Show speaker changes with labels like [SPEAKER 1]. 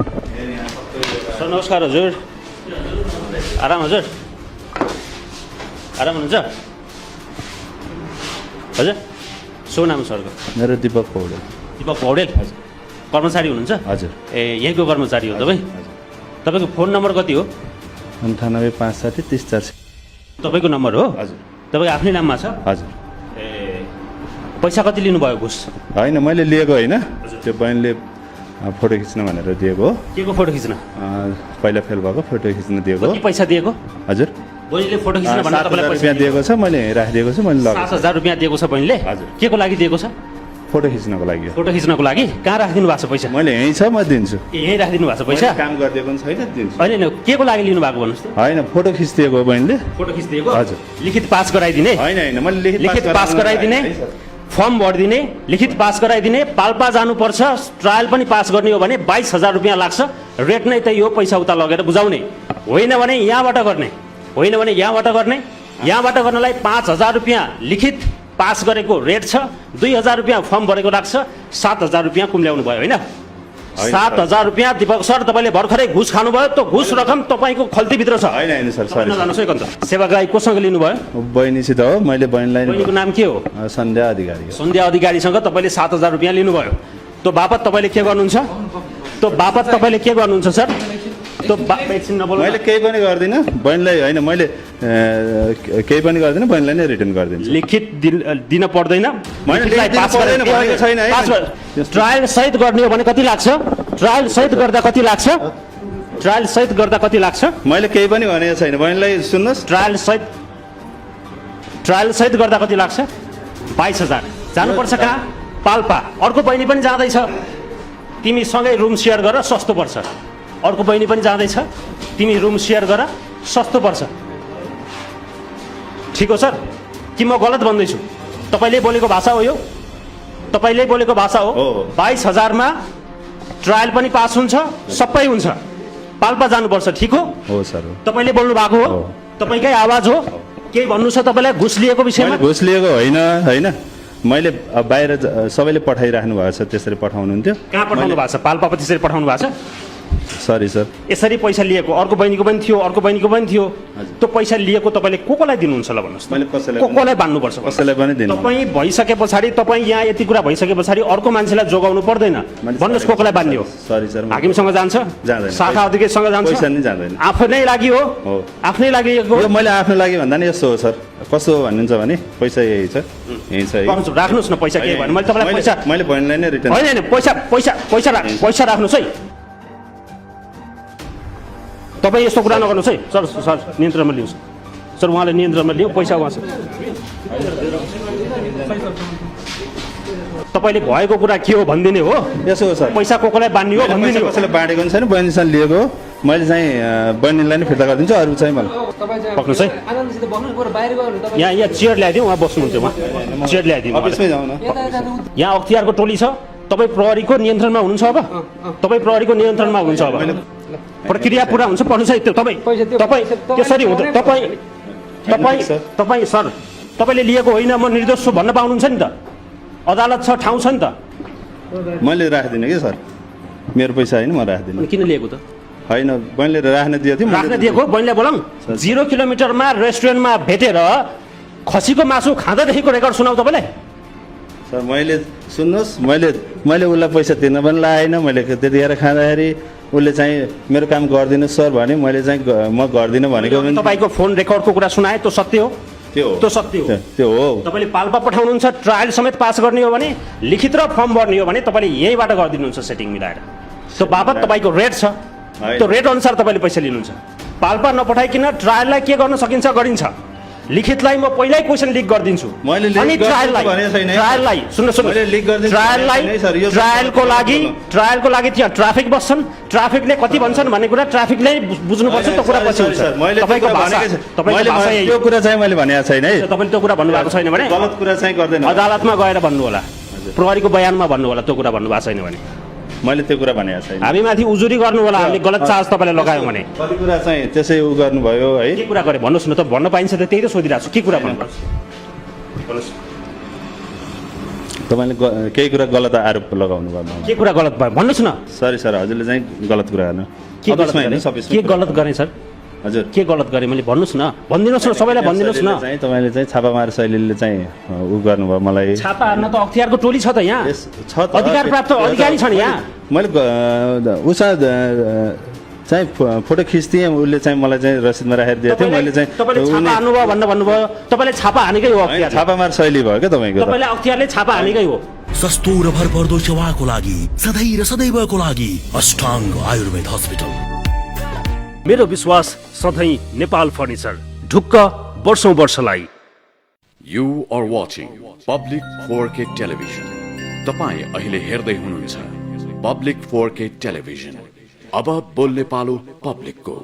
[SPEAKER 1] Sir नमस्कार हजुर। आराम हजुर, आराम हुनुहुन्छ हजुर? सो नाम सरको?
[SPEAKER 2] मेरो दिपक पौडेल।
[SPEAKER 1] दिपक पौडेल हजुर, कर्मचारी हुनुहुन्छ?
[SPEAKER 2] हजुर।
[SPEAKER 1] ए यहीँको कर्मचारी हो तपाईँ? तपाईँको फोन नम्बर कति हो?
[SPEAKER 2] 9857 30
[SPEAKER 1] तपाईँको नम्बर हो?
[SPEAKER 2] हजुर।
[SPEAKER 1] तपाईँको आफ्नै नाममा छ?
[SPEAKER 2] हजुर।
[SPEAKER 1] ए पैसा कति लिनुभयो घुस?
[SPEAKER 2] होइन मैले लिएको होइन, त्यो बहिनीले फोटो खिच्न भनेर दिएको हो।
[SPEAKER 1] के को फोटो खिच्न?
[SPEAKER 2] पहिला फेल भएको फोटो खिच्न दिएको।
[SPEAKER 1] कति पैसा दिएको?
[SPEAKER 2] हजुर।
[SPEAKER 1] बहिनीले फोटो खिच्न भनेर तपाईँलाई पैसा
[SPEAKER 2] दिएको छ, मैले राखिदिएको छु। मैले
[SPEAKER 1] 7,000 रुपियाँ दिएको छ बहिनीले?
[SPEAKER 2] हजुर।
[SPEAKER 1] के को लागि दिएको छ?
[SPEAKER 2] फोटो खिच्नको लागि।
[SPEAKER 1] फोटो खिच्नको लागि? कहाँ राखिदिनु भएको छ पैसा?
[SPEAKER 2] मैले यहीँ छ, म दिन्छु।
[SPEAKER 1] यहीँ राखिदिनु भएको छ पैसा?
[SPEAKER 2] काम गरिदिएको पनि छैन, दिन्छु।
[SPEAKER 1] होइन के को लागि लिनु भएको भन्नुहोस् त?
[SPEAKER 2] होइन फोटो खिचिदिएको हो बहिनीले।
[SPEAKER 1] फोटो खिचिदिएको?
[SPEAKER 2] हजुर।
[SPEAKER 1] लिखित पास गराइदिने?
[SPEAKER 2] होइन होइन, मैले
[SPEAKER 1] लिखित पास गराइदिने, फर्म भरिदिने, लिखित पास गराइदिने, पाल्पा जानुपर्छ, ट्रायल पनि पास गर्ने हो भने 22,000 रुपियाँ लाग्छ। रेट नै त्यही हो, पैसा उता लगेर बुझाउने। होइन भने यहाँबाट गर्ने, होइन भने यहाँबाट गर्ने। यहाँबाट गर्नलाई 5,000 रुपियाँ लिखित पास गरेको रेट छ, 2,000 रुपियाँ फर्म भरेको लाग्छ, 7,000 रुपियाँ कुम्ल्याउनु भयो होइन? 7,000 रुपियाँ दिपक सर तपाईँले भर्खरै घुस खानुभयो। त्यो घुस रकम तपाईँको खल्तीभित्र छ।
[SPEAKER 2] होइन होइन सर, सरी।
[SPEAKER 1] जानुहोस् है कन्छ। सेवाग्राही कोसँग लिनुभयो?
[SPEAKER 2] बहिनीसित हो, मैले बहिनीलाई।
[SPEAKER 1] बहिनीको नाम के हो?
[SPEAKER 2] सन्ध्या अधिकारी।
[SPEAKER 1] सन्ध्या अधिकारीसँग तपाईँले 7,000 रुपियाँ लिनुभयो। त्यो बापत तपाईँले के गर्नुहुन्छ? त्यो बापत तपाईँले के गर्नुहुन्छ सर? त्यो एकछिन नबोल्नु।
[SPEAKER 2] मैले केही पनि गर्दिनँ बहिनीलाई। होइन मैले केही पनि गर्दिनँ, बहिनीलाई नै रिटर्न गरिदिन्छु।
[SPEAKER 1] लिखित दिन पर्दैन। ट्रायल सहित गर्ने हो भने कति लाग्छ? ट्रायल सहित गर्दा कति लाग्छ? ट्रायल सहित गर्दा कति लाग्छ?
[SPEAKER 2] मैले केही पनि भनेको छैन, बहिनीलाई सुन्नुहोस्।
[SPEAKER 1] ट्रायल सहित गर्दा कति लाग्छ? 22,000। जानुपर्छ कहाँ? पाल्पा। अर्को बहिनी पनि जाँदैछ, तिमी सँगै रुम सेयर गर, सस्तो पर्छ। अर्को बहिनी पनि जाँदैछ, तिमी रुम सेयर गर, सस्तो पर्छ। ठिक हो सर कि म गलत भन्दैछु? तपाईँले बोलेको भाषा हो यो? तपाईँले बोलेको भाषा हो? 22,000 मा ट्रायल पनि पास हुन्छ, सबै हुन्छ, पाल्पा जानुपर्छ। ठिक हो?
[SPEAKER 2] हो सर।
[SPEAKER 1] तपाईँले बोल्नु भएको हो, तपाईँकै आवाज हो। केही भन्नु छ तपाईँलाई घुस लिएको विषयमा?
[SPEAKER 2] घुस लिएको होइन, होइन। मैले बाहिर सबैले पठाइराख्नु भएको छ, त्यसरी पठाउनुहुन्थ्यो।
[SPEAKER 1] कहाँ पठाउनु भएको छ? पाल्पा त्यसरी पठाउनु भएको छ?
[SPEAKER 2] Sorry sir.
[SPEAKER 1] यसरी पैसा लिएको अर्को बहिनीको पनि थियो, अर्को बहिनीको पनि थियो। त्यो पैसा लिएको तपाईँले को-कोलाई दिनुहुन्छ ल भन्नुहोस्?
[SPEAKER 2] मैले कसैलाई
[SPEAKER 1] को-कोलाई बान्नुपर्छ?
[SPEAKER 2] कसैलाई पनि दिनु।
[SPEAKER 1] तपाईँ भइसके पछाडि, तपाईँ यहाँ यति कुरा भइसके पछाडि अर्को मान्छेलाई जोगाउनु पर्दैन। भन्नुहोस् को-कोलाई बान्ने हो?
[SPEAKER 2] Sorry sir.
[SPEAKER 1] हाकिमसँग जान्छ?
[SPEAKER 2] जाँदैन।
[SPEAKER 1] शाखा अधिकारीसँग जान्छ?
[SPEAKER 2] पैसा नि जाँदैन।
[SPEAKER 1] आफ्नै लागि हो, आफ्नै लागि।
[SPEAKER 2] यो मैले आफ्नो लागि भन्दा नि यस्तो हो सर। कस्तो हो भन्नुहुन्छ भने पैसा यही छ, यही छ।
[SPEAKER 1] राख्नुहोस् न पैसा। के भन्नु? मैले तपाईँलाई पैसा,
[SPEAKER 2] मैले बहिनीलाई नै रिटर्न।
[SPEAKER 1] होइन होइन, पैसा पैसा पैसा पैसा राख्नुहोस् है। तपाईँ यस्तो कुरा नगर्नुहोस् है सर। सर नियन्त्रणमा लिनुहोस् सर, उहाँले नियन्त्रणमा लियो पैसा उहाँ। तपाईँले भएको कुरा के हो भनिदिने हो?
[SPEAKER 2] यसो हो सर,
[SPEAKER 1] पैसा को-कोलाई बान्ने हो भनिदिने हो?
[SPEAKER 2] कसैले बाँडेको छैन, बहिनीसँग लिएको हो। मैले चाहिँ बहिनीलाई नै फिर्ता गरिदिन्छु, अरू चाहिँ मलाई
[SPEAKER 1] पक्नुहोस् है। यहाँ चेयर ल्याइदिउँ, उहाँ बस्नुहुन्छ, उहाँ चेयर ल्याइदिउँ।
[SPEAKER 2] अफिसमै जाउँ न।
[SPEAKER 1] यहाँ अख्तियारको टोली छ, तपाईँ प्रहरीको नियन्त्रणमा हुनुहुन्छ अब? तपाईँ प्रहरीको नियन्त्रणमा हुनुहुन्छ अब? प्रक्रिया पुरा हुन्छ, पढ्नुहोस् है। त्यो तपाईँ त्यसरी हुँदैन। तपाईँ सर, तपाईँले लिएको होइन, म निर्दोष छु भन्न पाउनुहुन्छ नि त? अदालत छ, ठाउँ छ नि त?
[SPEAKER 2] मैले राखिदिनँ कि सर, मेरो पैसा होइन, म राखिदिनँ।
[SPEAKER 1] किन लिएको त?
[SPEAKER 2] होइन, बहिनीले राख्न दिएको थियो।
[SPEAKER 1] राख्न दिएको बहिनीलाई बोलाउँ। 0 किलोमिटरमा रेस्टुरेन्टमा भेटेर खसीको मासु खाँदादेखिको रेकर्ड सुनाऊ तपाईँलाई?
[SPEAKER 2] सर मैले सुन्नुहोस्, मैले उसलाई पैसा तिर्न पनि लागेन। मैले त्यतिखेर खाँदाखेरि उसले चाहिँ मेरो काम गरिदिनु सर भने, मैले चाहिँ म गर्दिनँ भनेको।
[SPEAKER 1] तपाईँको फोन रेकर्डको कुरा सुनाए, त्यो सत्य हो? त्यो सत्य हो,
[SPEAKER 2] त्यो हो। तपाईँले
[SPEAKER 1] पाल्पा पठाउनुहुन्छ, ट्रायल समेत पास गर्ने हो भने, लिखित र फर्म भर्ने हो भने तपाईँले यहीँबाट गरिदिनुहुन्छ सेटिङ मिलाएर। त्यो बापत तपाईँको रेट छ, त्यो रेट अनुसार तपाईँले पैसा लिनुहुन्छ। पाल्पा नपठाइकन ट्रायललाई के गर्न सकिन्छ गरिन्छ। लिखितलाई म पहिल्यै क्वेसन लिक गरिदिन्छु। अनि ट्रायललाई ट्रायलको लागि त्यहाँ ट्राफिक बस्छन्, ट्राफिकले कति भन्छन् भन्ने कुरा ट्राफिकले बुझ्नुपर्छ। त्यो कुरा पछि हुन्छ। तपाईँको भाषा
[SPEAKER 2] त्यो कुरा चाहिँ मैले भनेको छैन है।
[SPEAKER 1] तपाईँले त्यो कुरा भन्नुभएको छैन भने
[SPEAKER 2] गलत कुरा चाहिँ गर्दैन।
[SPEAKER 1] अदालतमा गएर भन्नु होला, प्रहरीको बयानमा भन्नु होला। त्यो कुरा भन्नुभएको छैन भने
[SPEAKER 2] मैले त्यो कुरा भनेको छैन।
[SPEAKER 1] हामी माथि उजुरी गर्नु होला, हामीले गलत चार्ज तपाईँलाई लगायौँ भने।
[SPEAKER 2] कति कुरा चाहिँ त्यसै उ गर्नुभयो है?
[SPEAKER 1] के कुरा गरे भन्नुहोस् न त? भन्न पाइन्छ त? त्यही त सोधिरहेको छु। के कुरा भन्नुहोस्?
[SPEAKER 2] तपाईँले केही कुरा गलत आरोप लगाउनु भयो मलाई।
[SPEAKER 1] के कुरा गलत भयो भन्नुहोस् न।
[SPEAKER 2] सरी सर, हजुरले चाहिँ गलत कुरा गर्नु।
[SPEAKER 1] के गलत
[SPEAKER 2] अफिसमा
[SPEAKER 1] गरेँ?
[SPEAKER 2] हेर्नुहोस्, अफिसमा
[SPEAKER 1] के गलत गरेँ सर?
[SPEAKER 2] हजुर
[SPEAKER 1] के गलत गरेँ मैले भन्नुहोस् न, भनिदिनुहोस् न, सबैलाई भनिदिनुहोस् न।
[SPEAKER 2] चाहिँ तपाईँले चाहिँ छापामार शैलीले चाहिँ उ गर्नुभयो मलाई।
[SPEAKER 1] छापा हान्न त अख्तियारको टोली छ त यहाँ,
[SPEAKER 2] छ त,
[SPEAKER 1] अधिकार प्राप्त अधिकारी छन् यहाँ।
[SPEAKER 2] मैले उसँग चाहिँ फोटो खिच्थेँ, उसले चाहिँ मलाई चाहिँ रसिदमा राखेर दिएको थियो। मैले चाहिँ
[SPEAKER 1] तपाईँले छापा हान्नुभयो भन्नुभयो, तपाईँले छापा हानेकै हो अख्तियार।
[SPEAKER 2] छापामार शैली भयो क्या तपाईँको त।
[SPEAKER 1] तपाईँले अख्तियारले छापा हानेकै हो।
[SPEAKER 3] सस्तो र भरपर्दो सेवाको लागि सधैँ र सदैवको लागि अष्टाङ्ग आयुर्वेद हस्पिटल।
[SPEAKER 1] मेरो विश्वास सधैँ नेपाल फर्निचर, ढुक्क वर्षौं वर्षलाई।
[SPEAKER 4] You are watching Public 4K Television. तपाईँ अहिले हेर्दै हुनुहुन्छ Public 4K Television. अब बोल्ने पालो पब्लिकको।